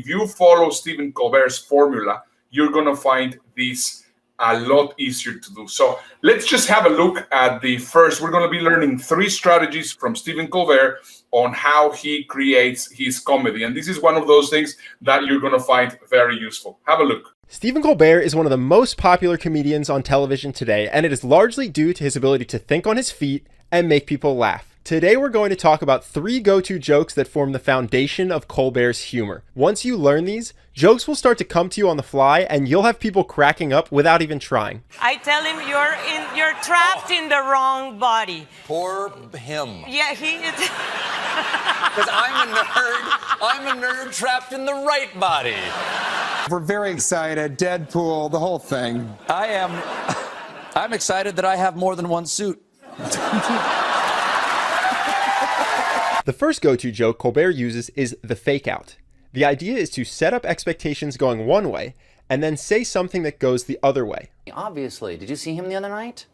if you follow Stephen Colbert's formula, you're going to find this a lot easier to do. So let's just have a look at the first. We're going to be learning 3 strategies from Stephen Colbert on how he creates his comedy. And this is one of those things that you're going to find very useful. Have a look. Stephen Colbert is one of the most popular comedians on television today, and it is largely due to his ability to think on his feet and make people laugh. Today we're going to talk about 3 go-to jokes that form the foundation of Colbert's humor. Once you learn these, jokes will start to come to you on the fly, and you'll have people cracking up without even trying. I tell him you're trapped in the wrong body. Poor him. Yeah, he is. Because I'm a nerd trapped in the right body. We're very excited. Deadpool, the whole thing. I'm excited that I have more than one suit. The first go-to joke Colbert uses is the fake-out. The idea is to set up expectations going one way, and then say something that goes the other way. Obviously, did you see him the other night?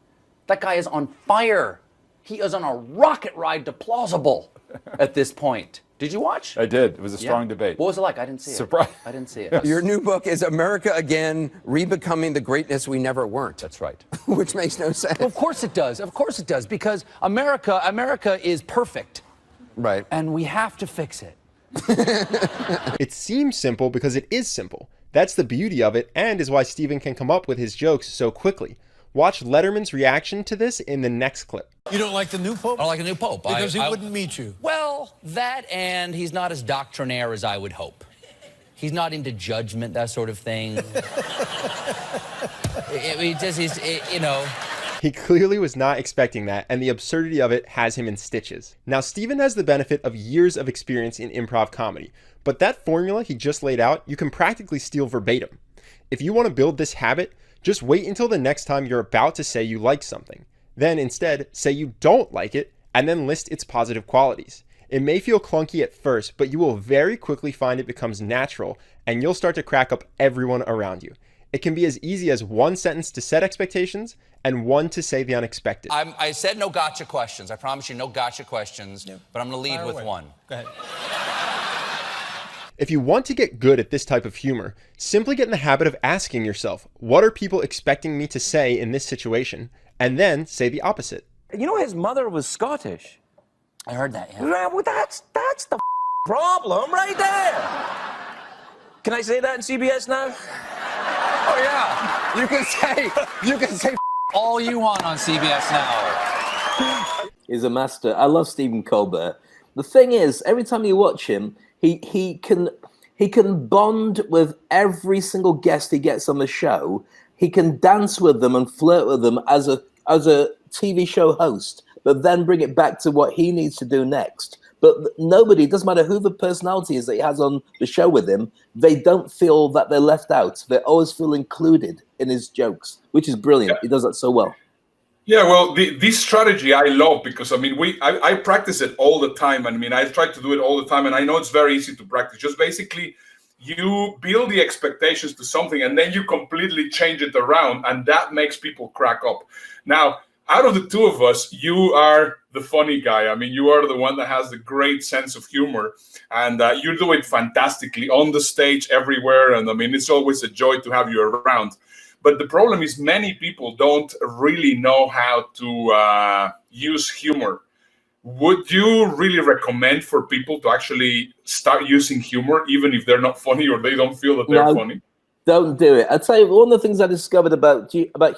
That guy is on fire. He is on a rocket ride to plausible at this point. Did you watch? I did. It was a strong debate. What was it like? I didn't see Surprise. it. I didn't see it. Your new book is America Again, Rebecoming the Greatness We Never Weren't. That's right. Which makes no sense. Of course it does. Of course it does. Because America is perfect. Right. And we have to fix it. It seems simple because it is simple. That's the beauty of it, and is why Stephen can come up with his jokes so quickly. Watch Letterman's reaction to this in the next clip. You don't like the new pope? I don't like a new pope. Because he wouldn't meet you. Well, that and he's not as doctrinaire as I would hope. He's not into judgment, that sort of thing. He clearly was not expecting that, and the absurdity of it has him in stitches. Now, Stephen has the benefit of years of experience in improv comedy, but that formula he just laid out, you can practically steal verbatim. If you want to build this habit, just wait until the next time you're about to say you like something. Then instead, say you don't like it, and then list its positive qualities. It may feel clunky at first, but you will very quickly find it becomes natural, and you'll start to crack up everyone around you. It can be as easy as 1 sentence to set expectations, and 1 to say the unexpected. I said no gotcha questions. I promise you no gotcha questions, but I'm going to lead with one. Go ahead. If you want to get good at this type of humor, simply get in the habit of asking yourself, what are people expecting me to say in this situation? And then say the opposite. You know, his mother was Scottish. I heard that, yeah. Yeah, well, that's the problem right there. Can I say that in CBS now? Oh, yeah. You can say all you want on CBS Now. Is a master. I love Stephen Colbert. The thing is, every time you watch him, he can bond with every single guest he gets on the show. He can dance with them and flirt with them as a TV show host, but then bring it back to what he needs to do next. But nobody, it doesn't matter who the personality is that he has on the show with him, they don't feel that they're left out. They always feel included in his jokes, which is brilliant. He does that so well. Yeah, well, this strategy I love because, I mean, I practice it all the time. I mean, I try to do it all the time, and I know it's very easy to practice. Just basically, you build the expectations to something, and then you completely change it around, and that makes people crack up. Now, out of the 2 of us, you are the funny guy. I mean, you are the one that has the great sense of humor, and you do it fantastically on the stage, everywhere. And I mean, it's always a joy to have you around. But the problem is many people don't really know how to use humor. Would you really recommend for people to actually start using humor, even if they're not funny or they don't feel that they're funny? Don't do it. I'll tell you, one of the things I discovered about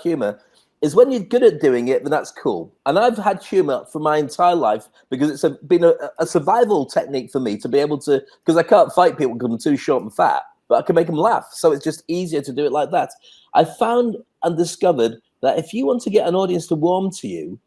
humor is when you're good at doing it, then that's cool. And I've had humor for my entire life because it's been a survival technique for me to be able to, because I can't fight people because I'm too short and fat, but I can make them laugh. So it's just easier to do it like that. I found and discovered that if you want to get an audience to warm to you,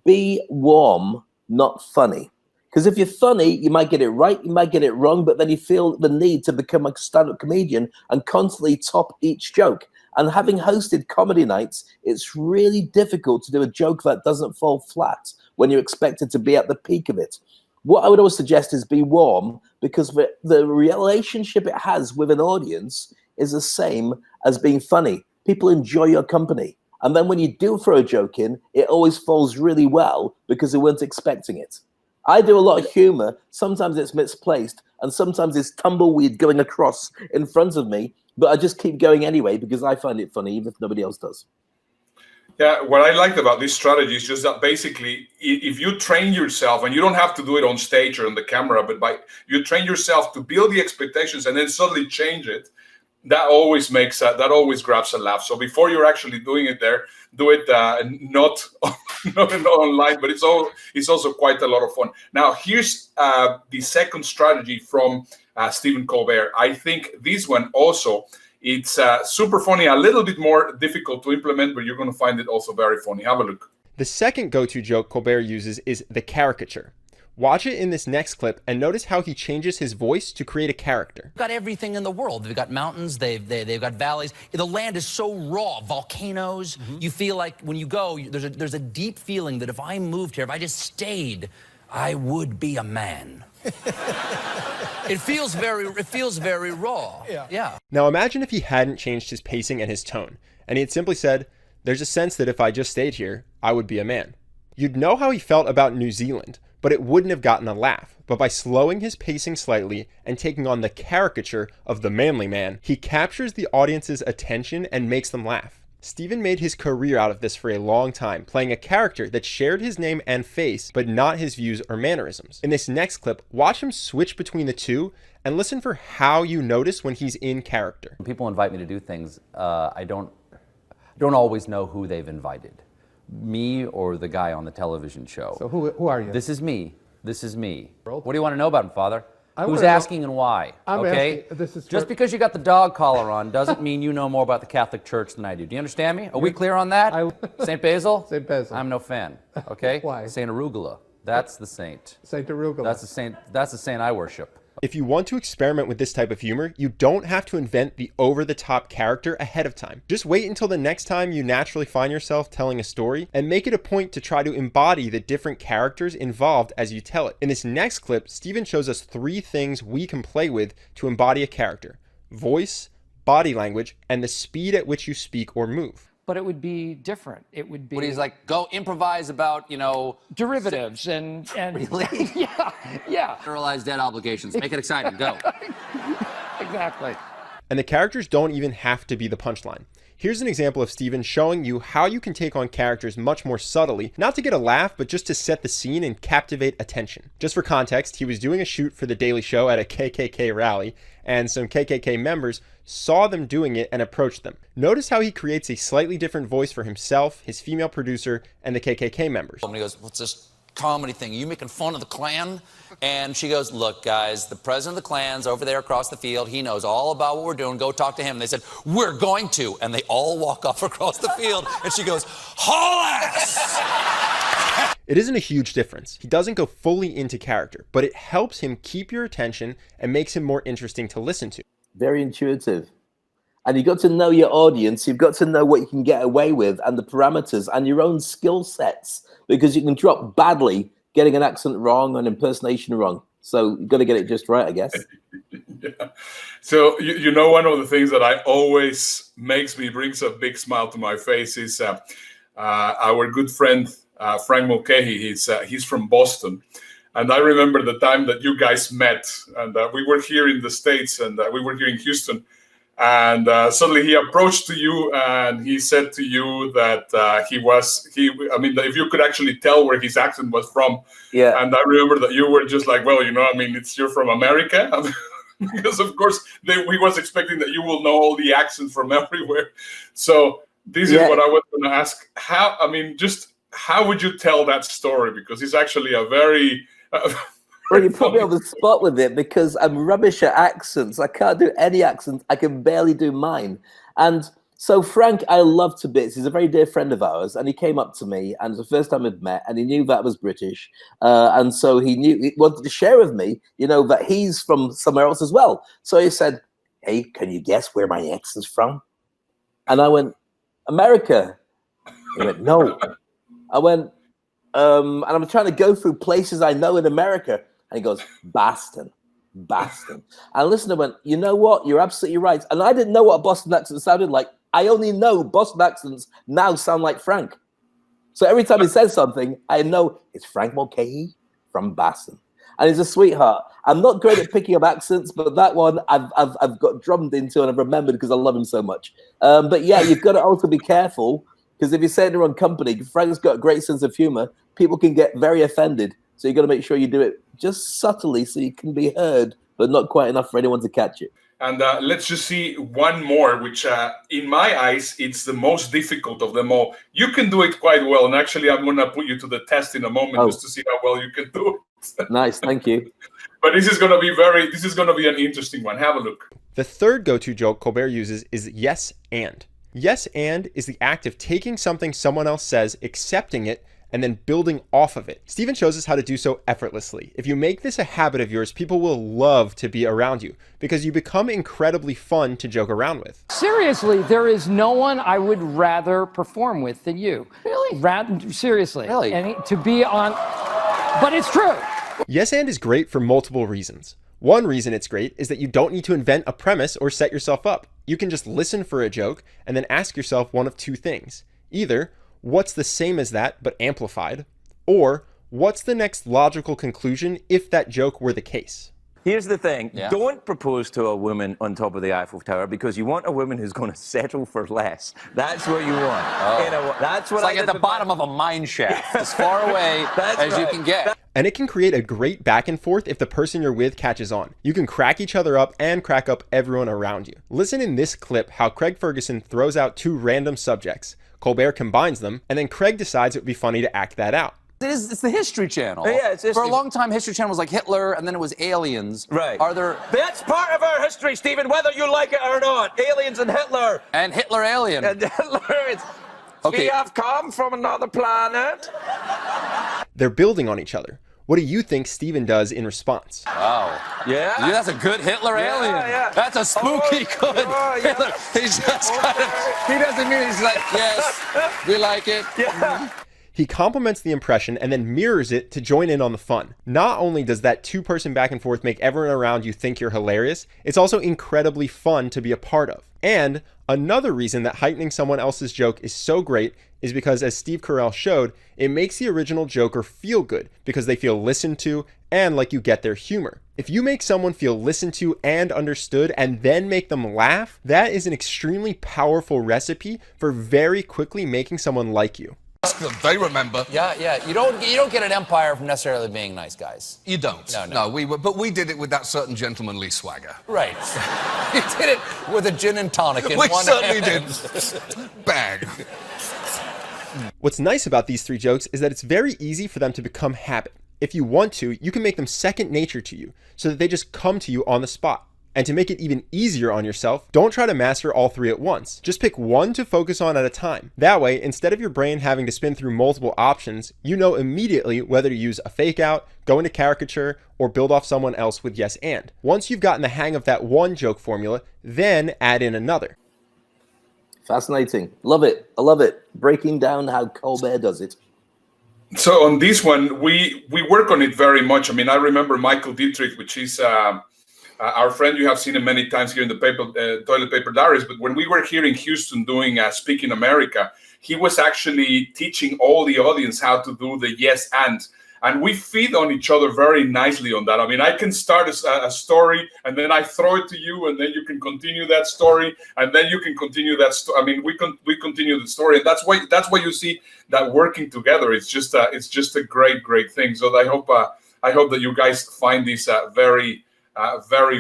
be warm, not funny. Because if you're funny, you might get it right, you might get it wrong, but then you feel the need to become a stand-up comedian and constantly top each joke. And having hosted comedy nights, it's really difficult to do a joke that doesn't fall flat when you're expected to be at the peak of it. What I would always suggest is be warm, because the relationship it has with an audience is the same as being funny. People enjoy your company. And then when you do throw a joke in, it always falls really well because they weren't expecting it. I do a lot of humor. Sometimes it's misplaced, and sometimes there's tumbleweed going across in front of me, but I just keep going anyway because I find it funny, even if nobody else does. Yeah, what I liked about this strategy is just that basically, if you train yourself, and you don't have to do it on stage or on the camera, but you train yourself to build the expectations and then suddenly change it, that always grabs a laugh. So before you're actually doing it there, do it not online, but it's also quite a lot of fun. Now, here's the second strategy from Stephen Colbert. I think this one also, it's super funny, a little bit more difficult to implement, but you're going to find it also very funny. Have a look. The second go-to joke Colbert uses is the caricature. Watch it in this next clip and notice how he changes his voice to create a character. They've got everything in the world. They've got mountains, they've got valleys. The land is so raw, volcanoes. You feel like when you go, there's a deep feeling that if I moved here, if I just stayed, I would be a man. It feels very raw. Yeah. Now imagine if he hadn't changed his pacing and his tone, and he had simply said, there's a sense that if I just stayed here, I would be a man. You'd know how he felt about New Zealand, but it wouldn't have gotten a laugh. But by slowing his pacing slightly and taking on the caricature of the manly man, he captures the audience's attention and makes them laugh. Stephen made his career out of this for a long time, playing a character that shared his name and face, but not his views or mannerisms. In this next clip, watch him switch between the two and listen for how you notice when he's in character. When people invite me to do things, I don't always know who they've invited. Me or the guy on the television show. So who are you? This is me. This is me. What do you want to know about him, Father? Who's wanna asking and why? I'm okay? asking, Just because you got the dog collar on doesn't mean you know more about the Catholic Church than I do. Do you understand me? Are we clear on that? St. Basil? St. Basil. I'm no fan. Okay? Why? St. Arugula. That's the saint. Saint Verdugo. That's the saint I worship. If you want to experiment with this type of humor, you don't have to invent the over-the-top character ahead of time. Just wait until the next time you naturally find yourself telling a story and make it a point to try to embody the different characters involved as you tell it. In this next clip, Stephen shows us 3 things we can play with to embody a character: voice, body language, and the speed at which you speak or move. But it would be different. It would be. What he's like, go improvise about, derivatives and Really? yeah. Generalized debt obligations. Make it exciting. Go. Exactly. And the characters don't even have to be the punchline. Here's an example of Stephen showing you how you can take on characters much more subtly, not to get a laugh, but just to set the scene and captivate attention. Just for context, he was doing a shoot for The Daily Show at a KKK rally, and some KKK members saw them doing it and approached them. Notice how he creates a slightly different voice for himself, his female producer, and the KKK members. Somebody goes, what's this comedy thing? Are you making fun of the Klan? And she goes, look, guys, the president of the Klan's over there across the field. He knows all about what we're doing. Go talk to him. And they said, we're going to. And they all walk off across the field. And she goes, haul ass! It isn't a huge difference. He doesn't go fully into character, but it helps him keep your attention and makes him more interesting to listen to. Very intuitive. And you've got to know your audience. You've got to know what you can get away with and the parameters and your own skill sets, because you can drop badly getting an accent wrong and impersonation wrong. So you've got to get it just right, I guess. Yeah. So, one of the things that I always brings a big smile to my face is our good friend, Frank Mulcahy. He's from Boston. And I remember the time that you guys met, and we were here in the States, and we were here in Houston. And suddenly he approached to you and he said to you that if you could actually tell where his accent was from. Yeah. And I remember that you were just like, well, you're from America. Because of course he was expecting that you will know all the accents from everywhere. So this is what I was going to ask. How would you tell that story? Because it's actually a very... Well, you put me on the spot with it because I'm rubbish at accents. I can't do any accents. I can barely do mine. And so Frank, I love to bits. He's a very dear friend of ours. And he came up to me, and it's the first time we'd met, and he knew that I was British. And so he wanted to share with me, that he's from somewhere else as well. So he said, hey, can you guess where my ex is from? And I went, America. He went, no. I went, and I'm trying to go through places I know in America. And he goes, Boston. And listener went, you know what? You're absolutely right. And I didn't know what a Boston accent sounded like. I only know Boston accents now sound like Frank. So every time he says something, I know it's Frank Mulcahy from Boston. and he's a sweetheart. I'm not great at picking up accents, but that one I've got drummed into and I've remembered because I love him so much. But yeah, you've got to also be careful because if you say it in the wrong company, Frank's got a great sense of humor. People can get very offended, so you got to make sure you do it just subtly so you can be heard, but not quite enough for anyone to catch it. And let's just see one more, which in my eyes, it's the most difficult of them all. You can do it quite well. And actually, I'm going to put you to the test in a moment just to see how well you can do it. Nice, thank you. But this is going to be an interesting one. Have a look. The third go-to joke Colbert uses is yes and. Yes and is the act of taking something someone else says, accepting it, and then building off of it. Stephen shows us how to do so effortlessly. If you make this a habit of yours, people will love to be around you because you become incredibly fun to joke around with. Seriously, there is no one I would rather perform with than you. Really? Seriously. Really? And to be on, but it's true. Yes and is great for multiple reasons. One reason it's great is that you don't need to invent a premise or set yourself up. You can just listen for a joke and then ask yourself one of two things. Either, what's the same as that but amplified? Or, what's the next logical conclusion if that joke were the case? Here's the thing. Yeah. Don't propose to a woman on top of the Eiffel Tower because you want a woman who's going to settle for less. That's what you want. That's what It's like at the bottom of a mine shaft, as far away as you can get. And it can create a great back and forth if the person you're with catches on. You can crack each other up and crack up everyone around you. Listen in this clip how Craig Ferguson throws out two random subjects. Colbert combines them, and then Craig decides it would be funny to act that out. It's the History Channel. Yeah, it's For history. a long time, History Channel was like Hitler, and then it was aliens. Right. Are there... That's part of our history, Stephen, whether you like it or not. Aliens and Hitler. And Hitler alien. And Hitler is... Okay. We have come from another planet. They're building on each other. What do you think Stephen does in response? Wow. Yeah? Yeah, that's a good Hitler alien. Yeah. That's a spooky good Hitler. He's just kind of... He doesn't mean he's like, yes, we like it. Yeah. He complements the impression and then mirrors it to join in on the fun. Not only does that two-person back and forth make everyone around you think you're hilarious, it's also incredibly fun to be a part of. And another reason that heightening someone else's joke is so great is because, as Steve Carell showed, it makes the original joker feel good because they feel listened to and like you get their humor. If you make someone feel listened to and understood and then make them laugh, that is an extremely powerful recipe for very quickly making someone like you. They remember. Yeah. You don't get an empire from necessarily being nice guys. You don't. No. But we did it with that certain gentlemanly swagger. Right. You did it with a gin and tonic in We one certainly hand. did. Bang. What's nice about these three jokes is that it's very easy for them to become habit. If you want to, you can make them second nature to you so that they just come to you on the spot. And to make it even easier on yourself, don't try to master all three at once. Just pick one to focus on at a time. That way, instead of your brain having to spin through multiple options, you know immediately whether to use a fake out, go into caricature, or build off someone else with yes and. Once you've gotten the hang of that one joke formula, then add in another. Fascinating. Love it. I love it. Breaking down how Colbert does it. So on this one, we work on it very much. I mean, I remember Michael Dietrich, which is our friend. You have seen him many times here in the Toilet Paper Diaries. But when we were here in Houston doing Speaking America, he was actually teaching all the audience how to do the yes and we feed on each other very nicely on that. I mean, I can start a story and then I throw it to you, and then you can continue that story, and then you can continue that story. I mean, we continue the story, and that's why you see that working together. It's just a great thing. So I hope that you guys find this very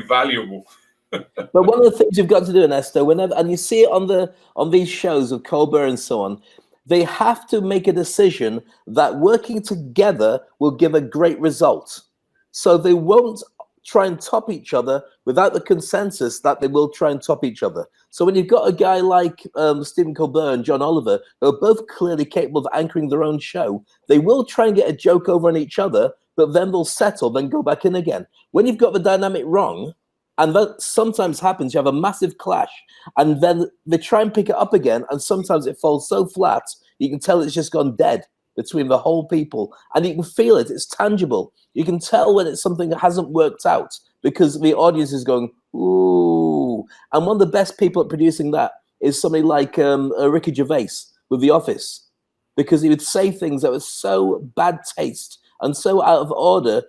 valuable. But one of the things you've got to do, Ernesto, whenever, and you see it on these shows of Colbert and so on, they have to make a decision that working together will give a great result. So they won't try and top each other without the consensus that they will try and top each other. So when you've got a guy like Stephen Colbert and John Oliver, who are both clearly capable of anchoring their own show, they will try and get a joke over on each other, but then they'll settle, then go back in again. When you've got the dynamic wrong, and that sometimes happens, you have a massive clash, and then they try and pick it up again, and sometimes it falls so flat, you can tell it's just gone dead between the whole people, and you can feel it, it's tangible. You can tell when it's something that hasn't worked out, because the audience is going, ooh. And one of the best people at producing that is somebody like Ricky Gervais with The Office, because he would say things that were so bad taste and so out of order,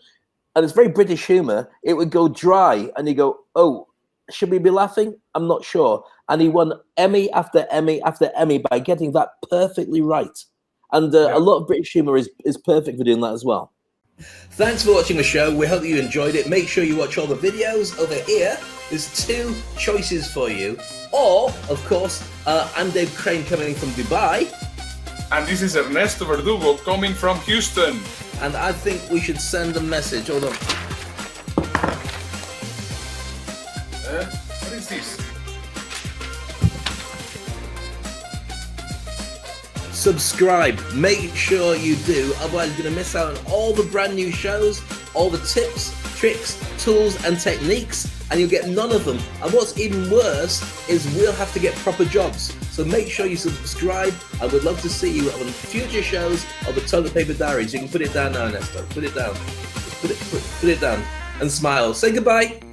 and it's very British humor, it would go dry, and you go, "Oh, should we be laughing? I'm not sure." And he won Emmy after Emmy after Emmy by getting that perfectly right. And a lot of British humor is perfect for doing that as well. Thanks for watching the show. We hope you enjoyed it. Make sure you watch all the videos over here. There's 2 choices for you. Or, of course, I'm Dave Crane coming from Dubai. And this is Ernesto Verdugo coming from Houston. And I think we should send a message. Hold on. What is this? Subscribe. Make sure you do. Otherwise, you're going to miss out on all the brand new shows, all the tips, tricks, tools, and techniques, and you'll get none of them. And what's even worse is we'll have to get proper jobs. So make sure you subscribe. I would love to see you on future shows of the Toilet Paper Diaries. You can put it down now, Ernesto. Put it down. Put it down and smile. Say goodbye.